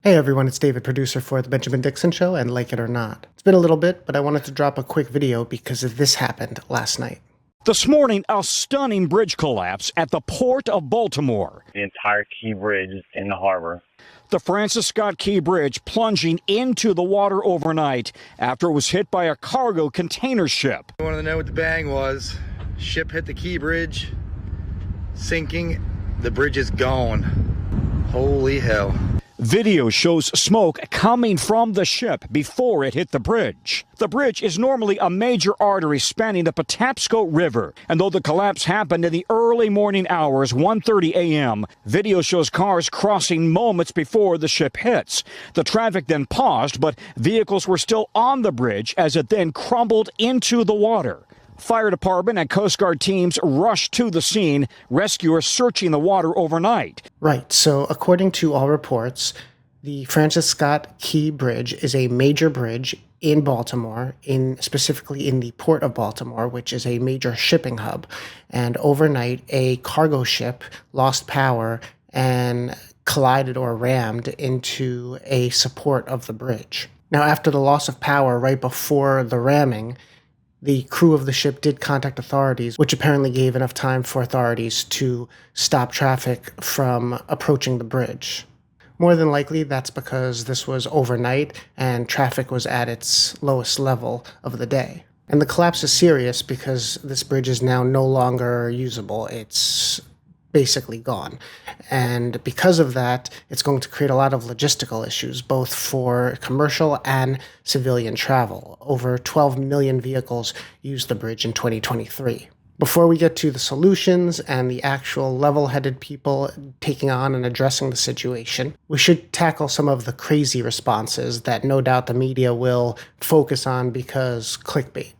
Hey everyone, it's David, producer for The Benjamin Dixon Show, and like it or not. It's been a little bit, but I wanted to drop a quick video because this happened last night. This morning, a stunning bridge collapse at the Port of Baltimore. The entire Key Bridge is in the harbor. The Francis Scott Key Bridge plunging into the water overnight after it was hit by a cargo container ship. I wanted to know what the bang was. Ship hit the Key Bridge, sinking. The bridge is gone. Holy hell. Video shows smoke coming from the ship before it hit the bridge. The bridge is normally a major artery spanning the Patapsco River, and though the collapse happened in the early morning hours, 1:30 a.m., video shows cars crossing moments before the ship hits. The traffic then paused, but vehicles were still on the bridge as it then crumbled into the water. Fire department and Coast Guard teams rushed to the scene, rescuers searching the water overnight. Right, so according to all reports, the Francis Scott Key Bridge is a major bridge in Baltimore, specifically in the Port of Baltimore, which is a major shipping hub. And overnight, a cargo ship lost power and collided or rammed into a support of the bridge. Now, after the loss of power right before the ramming, the crew of the ship did contact authorities, which apparently gave enough time for authorities to stop traffic from approaching the bridge. More than likely, that's because this was overnight and traffic was at its lowest level of the day. And the collapse is serious because this bridge is now no longer usable. It's basically gone. And because of that, it's going to create a lot of logistical issues, both for commercial and civilian travel. Over 12 million vehicles used the bridge in 2023. Before we get to the solutions and the actual level-headed people taking on and addressing the situation, we should tackle some of the crazy responses that no doubt the media will focus on because clickbait.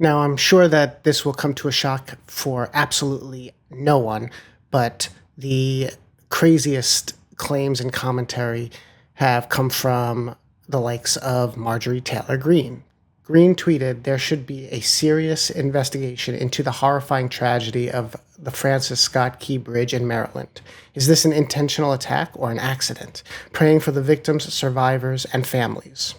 Now, I'm sure that this will come to a shock for absolutely no one, but the craziest claims and commentary have come from the likes of Marjorie Taylor Greene. Greene tweeted, "There should be a serious investigation into the horrifying tragedy of the Francis Scott Key Bridge in Maryland. Is this an intentional attack or an accident? Praying for the victims, survivors, and families."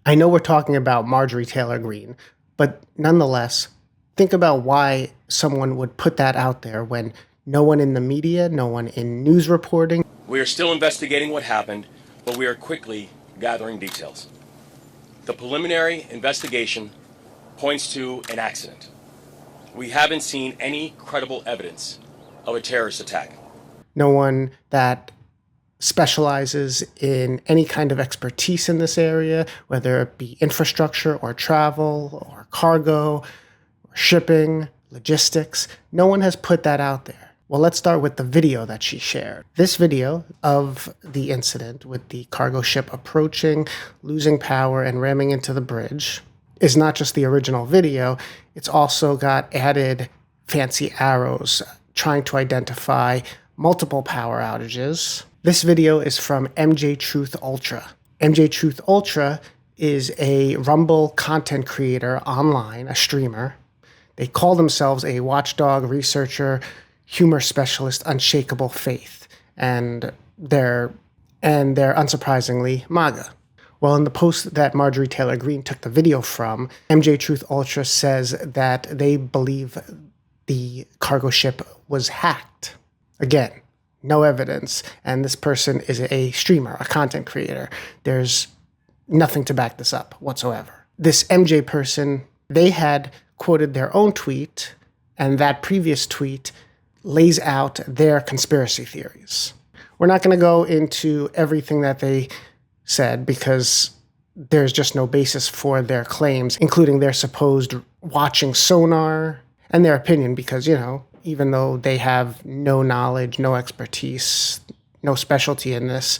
I know we're talking about Marjorie Taylor Greene, but nonetheless, think about why someone would put that out there when no one in the media, no one in news reporting. We are still investigating what happened, but we are quickly gathering details. The preliminary investigation points to an accident. We haven't seen any credible evidence of a terrorist attack. No one that specializes in any kind of expertise in this area, whether it be infrastructure or travel or cargo or shipping, logistics, no one has put that out there. Well, let's start with the video that she shared. This video of the incident with the cargo ship approaching, losing power, and ramming into the bridge is not just the original video, it's also got added fancy arrows trying to identify multiple power outages. This video is from MJ Truth Ultra. MJ Truth Ultra is a Rumble content creator online, a streamer. They call themselves a watchdog researcher, humor specialist, unshakable faith, and they're unsurprisingly MAGA. Well, in the post that Marjorie Taylor Greene took the video from, MJ Truth Ultra says that they believe the cargo ship was hacked. Again, no evidence, and this person is a streamer, a content creator. There's nothing to back this up whatsoever. This MJ person, they had quoted their own tweet, and that previous tweet lays out their conspiracy theories. We're not going to go into everything that they said because there's just no basis for their claims, including their supposed watching sonar and their opinion because, even though they have no knowledge, no expertise, no specialty in this,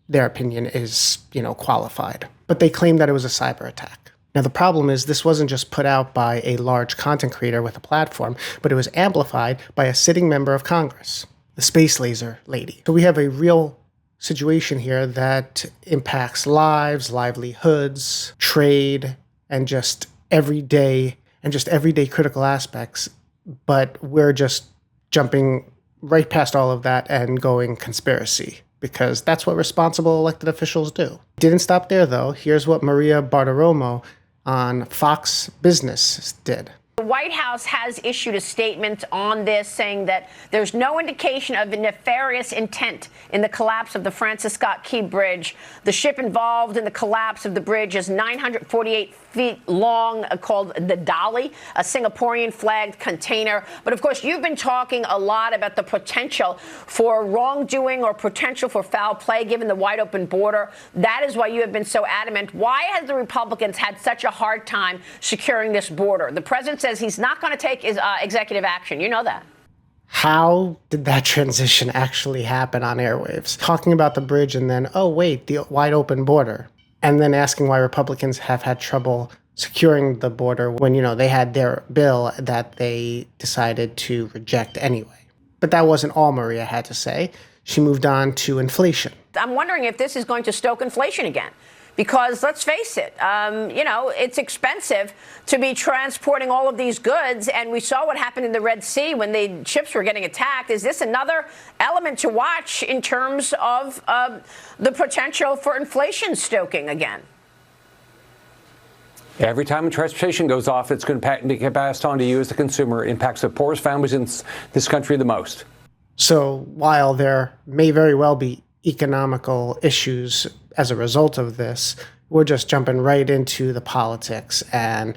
their opinion is, qualified. But they claim that it was a cyber attack. Now, the problem is this wasn't just put out by a large content creator with a platform, but it was amplified by a sitting member of Congress, the space laser lady. So we have a real situation here that impacts lives, livelihoods, trade, and just everyday critical aspects. But we're just jumping right past all of that and going conspiracy. because that's what responsible elected officials do. Didn't stop there, though. Here's what Maria Bartiromo on Fox Business did. The White House has issued a statement on this saying that there's no indication of a nefarious intent in the collapse of the Francis Scott Key Bridge. The ship involved in the collapse of the bridge is 948 feet long, called the Dali, a Singaporean flagged container. But of course, you've been talking a lot about the potential for wrongdoing or potential for foul play given the wide open border. That is why you have been so adamant. Why has the Republicans had such a hard time securing this border? The president says he's not going to take executive action. You know that. How did that transition actually happen on airwaves? Talking about the bridge and then, oh, wait, the wide open border. And then asking why Republicans have had trouble securing the border when, they had their bill that they decided to reject anyway. But that wasn't all Maria had to say. She moved on to inflation. I'm wondering if this is going to stoke inflation again. Because let's face it, it's expensive to be transporting all of these goods. And we saw what happened in the Red Sea when the ships were getting attacked. Is this another element to watch in terms of the potential for inflation stoking again? Every time transportation goes off, it's going to get passed on to you as the consumer. It impacts the poorest families in this country the most. So while there may very well be economical issues as a result of this, we're just jumping right into the politics and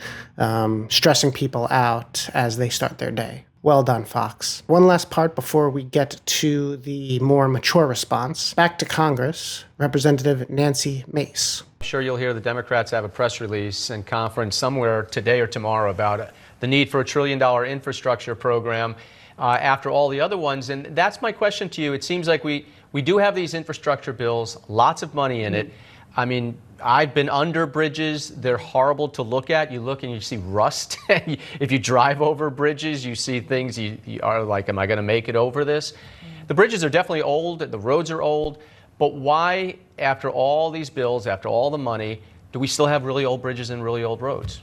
stressing people out as they start their day. Well done, Fox. One last part before we get to the more mature response. Back to Congress, Representative Nancy Mace. I'm sure you'll hear the Democrats have a press release and conference somewhere today or tomorrow about the need for $1 trillion infrastructure program after all the other ones. And that's my question to you. It seems like we do have these infrastructure bills, lots of money in it. I mean, I've been under bridges. They're horrible to look at. You look and you see rust. If you drive over bridges, you see things you are like, am I going to make it over this? The bridges are definitely old. The roads are old. But why, after all these bills, after all the money, do we still have really old bridges and really old roads?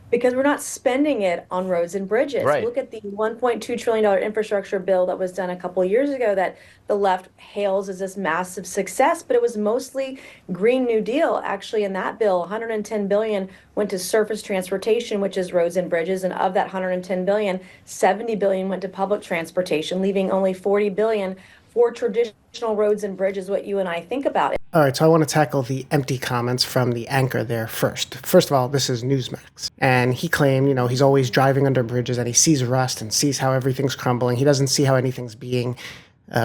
Because we're not spending it on roads and bridges. Right. Look at the $1.2 trillion infrastructure bill that was done a couple of years ago that the left hails as this massive success, but it was mostly Green New Deal. Actually, in that bill, $110 billion went to surface transportation, which is roads and bridges, and of that $110 billion, $70 billion went to public transportation, leaving only $40 billion for traditional roads and bridges, what you and I think about. All right, so I want to tackle the empty comments from the anchor there first. First of all, this is Newsmax. And he claimed, he's always driving under bridges and he sees rust and sees how everything's crumbling. He doesn't see how anything's being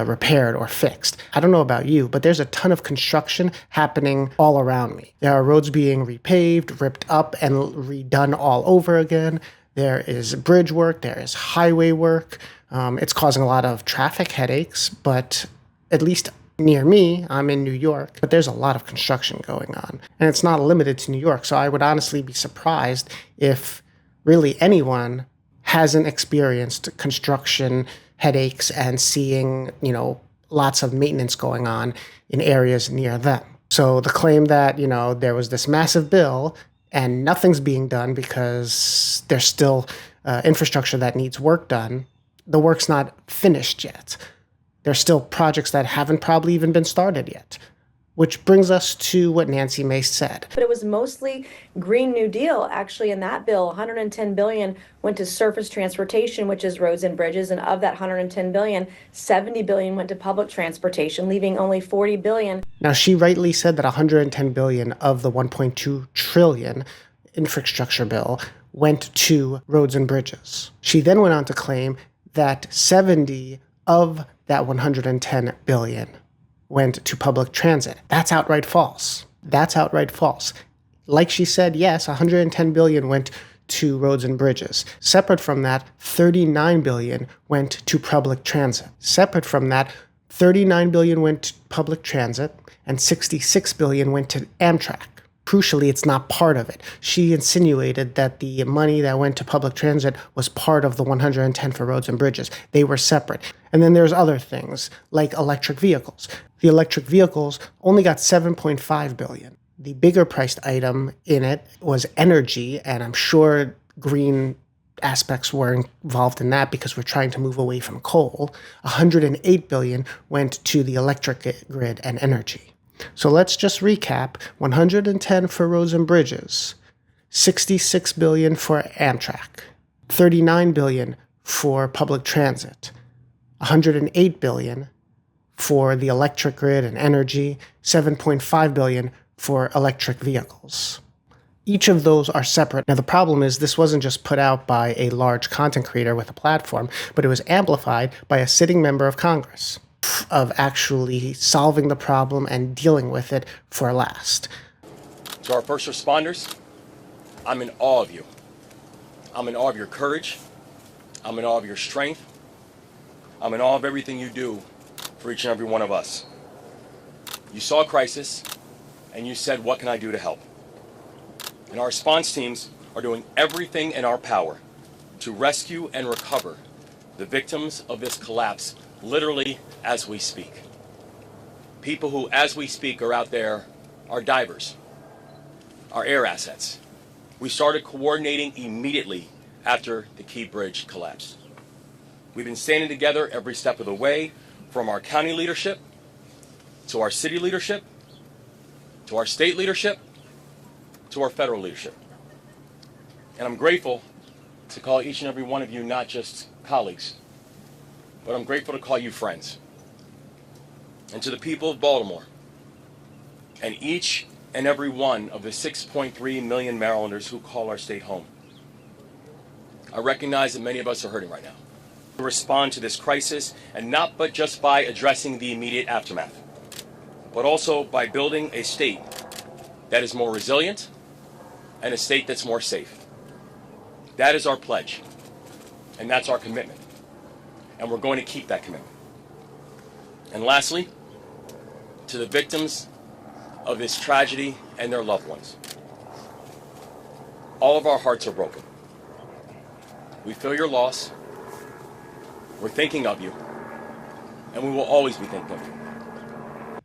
repaired or fixed. I don't know about you, but there's a ton of construction happening all around me. There are roads being repaved, ripped up, and redone all over again. There is bridge work. There is highway work. It's causing a lot of traffic headaches, but at least near me, I'm in New York, but there's a lot of construction going on. And it's not limited to New York, so I would honestly be surprised if really anyone hasn't experienced construction headaches and seeing, lots of maintenance going on in areas near them. So the claim that, there was this massive bill and nothing's being done because there's still infrastructure that needs work done, the work's not finished yet. There's still projects that haven't probably even been started yet, which brings us to what Nancy Mace said. But it was mostly Green New Deal. Actually, in that bill, $110 billion went to surface transportation, which is roads and bridges. And of that $110 billion, $70 billion went to public transportation, leaving only $40 billion. Now, she rightly said that $110 billion of the $1.2 trillion infrastructure bill went to roads and bridges. She then went on to claim that 70 of that $110 billion went to public transit. That's outright false. That's outright false. Like she said, yes, $110 billion went to roads and bridges. Separate from that, $39 billion went to public transit. Separate from that, $39 billion went to public transit and $66 billion went to Amtrak. Crucially, it's not part of it. She insinuated that the money that went to public transit was part of the 110 for roads and bridges. They were separate. And then there's other things like electric vehicles. The electric vehicles only got $7.5 billion. The bigger priced item in it was energy, and I'm sure Green aspects were involved in that because we're trying to move away from coal. $108 billion went to the electric grid and energy. So let's just recap. 110 for roads and bridges, $66 billion for Amtrak, $39 billion for public transit, $108 billion for the electric grid and energy, $7.5 billion for electric vehicles. Each of those are separate. Now, the problem is this wasn't just put out by a large content creator with a platform, but it was amplified by a sitting member of Congress of actually solving the problem and dealing with it for last. To our first responders, I'm in awe of you. I'm in awe of your courage. I'm in awe of your strength. I'm in awe of everything you do for each and every one of us. You saw a crisis, and you said, what can I do to help? And our response teams are doing everything in our power to rescue and recover the victims of this collapse, literally as we speak. People who, as we speak, are out there, are divers, are air assets. We started coordinating immediately after the Key Bridge collapsed. We've been standing together every step of the way, from our county leadership, to our city leadership, to our state leadership, to our federal leadership. And I'm grateful to call each and every one of you not just colleagues, but I'm grateful to call you friends. And to the people of Baltimore, and each and every one of the 6.3 million Marylanders who call our state home. I recognize that many of us are hurting right now. To respond to this crisis, and not but just by addressing the immediate aftermath, but also by building a state that is more resilient and a state that's more safe. That is our pledge, and that's our commitment, and we're going to keep that commitment. And lastly, to the victims of this tragedy and their loved ones, all of our hearts are broken. We feel your loss, we're thinking of you, and we will always be thinking of you.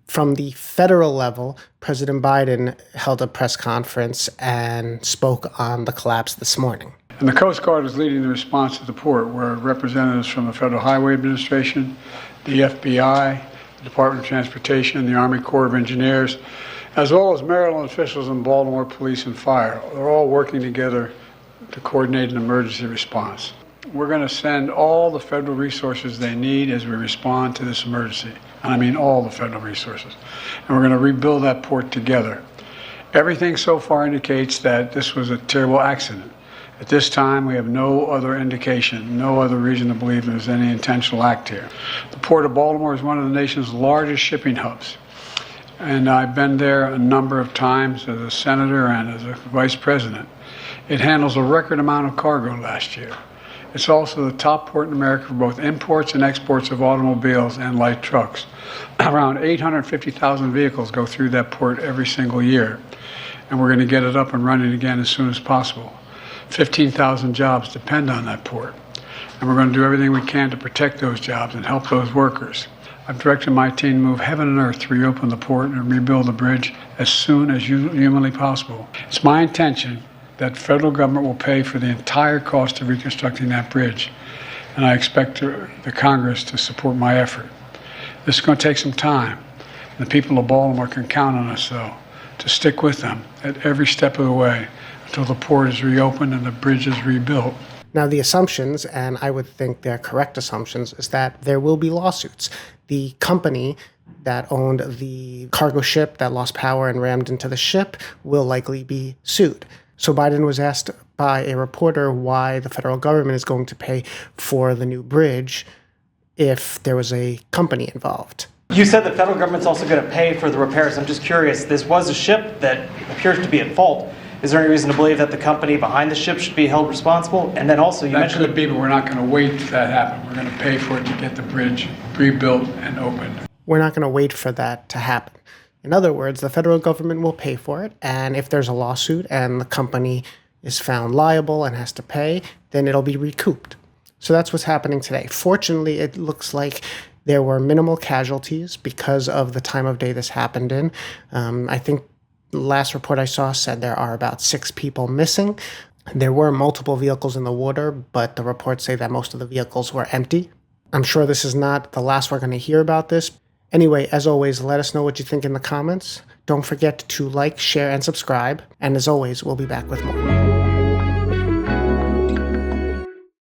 From the federal level, President Biden held a press conference and spoke on the collapse this morning. And the Coast Guard is leading the response to the port, where representatives from the Federal Highway Administration, the FBI, the Department of Transportation, the Army Corps of Engineers, as well as Maryland officials and Baltimore Police and Fire, are all working together to coordinate an emergency response. We're going to send all the federal resources they need as we respond to this emergency. And I mean all the federal resources. And we're going to rebuild that port together. Everything so far indicates that this was a terrible accident. At this time, we have no other indication, no other reason to believe there's any intentional act here. The Port of Baltimore is one of the nation's largest shipping hubs. And I've been there a number of times as a senator and as a vice president. It handles a record amount of cargo last year. It's also the top port in America for both imports and exports of automobiles and light trucks. Around 850,000 vehicles go through that port every single year. And we're going to get it up and running again as soon as possible. 15,000 jobs depend on that port. And we're going to do everything we can to protect those jobs and help those workers. I've directed my team to move heaven and earth to reopen the port and rebuild the bridge as soon as humanly possible. It's my intention that federal government will pay for the entire cost of reconstructing that bridge. And I expect the Congress to support my effort. This is going to take some time. The people of Baltimore can count on us, though, to stick with them at every step of the way until the port is reopened and the bridge is rebuilt. Now, the assumptions, and I would think they're correct assumptions, is that there will be lawsuits. The company that owned the cargo ship that lost power and rammed into the ship will likely be sued. So Biden was asked by a reporter why the federal government is going to pay for the new bridge if there was a company involved. You said the federal government's also going to pay for the repairs. I'm just curious, this was a ship that appears to be at fault. Is there any reason to believe that the company behind the ship should be held responsible? And then also, you mentioned... That could be, but we're not going to wait for that to happen. We're going to pay for it to get the bridge rebuilt and opened. We're not going to wait for that to happen. In other words, the federal government will pay for it, and if there's a lawsuit and the company is found liable and has to pay, then it'll be recouped. So that's what's happening today. Fortunately, it looks like there were minimal casualties because of the time of day this happened in. I think the last report I saw said there are about 6 people missing. There were multiple vehicles in the water, but the reports say that most of the vehicles were empty. I'm sure this is not the last we're going to hear about this. Anyway, as always, let us know what you think in the comments. Don't forget to like, share, and subscribe. And as always, we'll be back with more.